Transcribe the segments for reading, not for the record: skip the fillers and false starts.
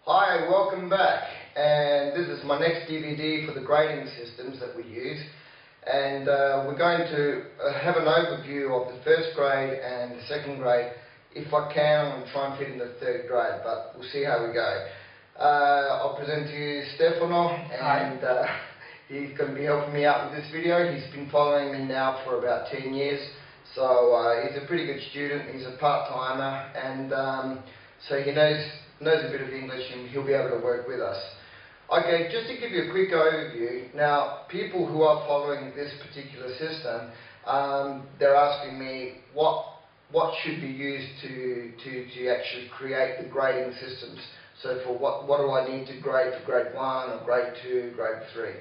Hi, welcome back, and this is my next DVD for the grading systems that we use, and we're going to have an overview of the first grade and the second grade. If I can, I'm going to try and fit in the third grade, but we'll see how we go. I'll present to you Stefano, and he's going to be helping me out with this video. He's been following me now for about 10 years, so he's a pretty good student. He's a part-timer, and so he knows a bit of English, and he'll be able to work with us. Okay, just to give you a quick overview, now people who are following this particular system, they're asking me what should be used to actually create the grading systems. So for what do I need to grade for grade 1 or grade 2, grade 3?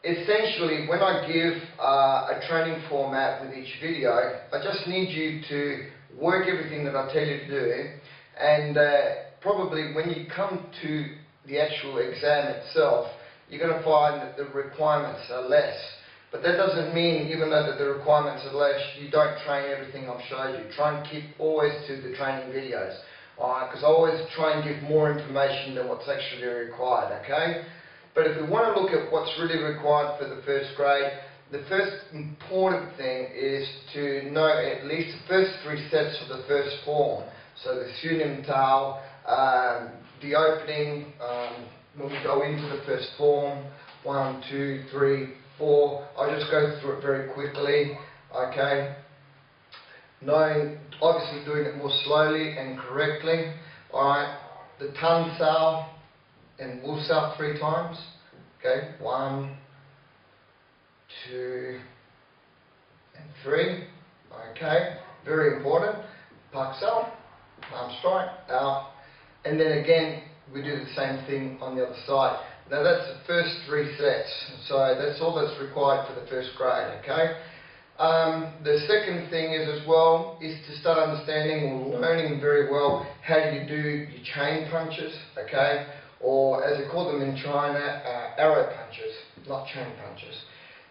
Essentially, when I give a training format with each video, I just need you to work everything that I tell you to do, and probably when you come to the actual exam itself, you're going to find that the requirements are less. But that doesn't mean, even though that the requirements are less, you don't train everything I've showed you. Try and keep always to the training videos, because I always try and give more information than what's actually required, okay? But if we want to look at what's really required for the first grade, the first important thing is to know at least the first 3 sets of the first form. So the Chun Tao, the opening, when we go into the first form, 1, 2, 3, 4, I'll just go through it very quickly, okay? Knowing, obviously doing it more slowly and correctly, alright? The Tan Sao and Wu Sao 3 times, okay? 1, 2, and 3, okay? Very important. Pak Sao, arm strike, out, and then again we do the same thing on the other side. Now that's the first 3 sets, so that's all that's required for the first grade, okay? The second thing is as well is to start understanding or learning very well how you do your chain punches, okay? Or as they call them in China, arrow punches, not chain punches.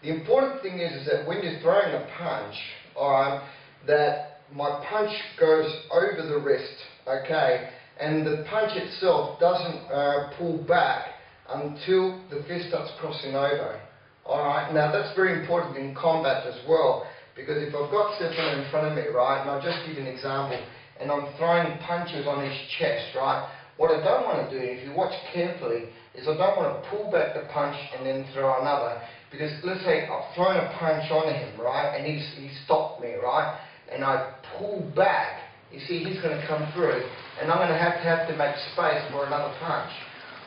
The important thing is that when you're throwing a punch, alright, that my punch goes over the wrist, okay, and the punch itself doesn't pull back until the fist starts crossing over. Alright, now that's very important in combat as well, because if I've got Stefano in front of me, right, and I'll just give you an example, and I'm throwing punches on his chest, right, what I don't want to do, if you watch carefully, is I don't want to pull back the punch and then throw another, because let's say I've thrown a punch on him, right, and he stopped me, right, and I pull back, you see he's going to come through, and I'm going to have to make space for another punch.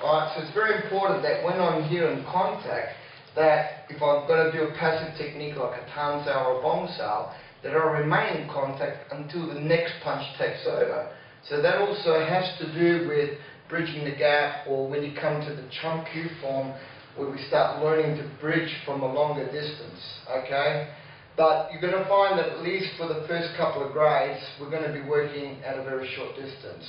Alright, so it's very important that when I'm here in contact, that if I'm going to do a passive technique like a Tan Sao or a Bong Sao, that I remain in contact until the next punch takes over. So that also has to do with bridging the gap, or when you come to the Chun form, where we start learning to bridge from a longer distance, okay? But you're going to find that at least for the first couple of grades, we're going to be working at a very short distance.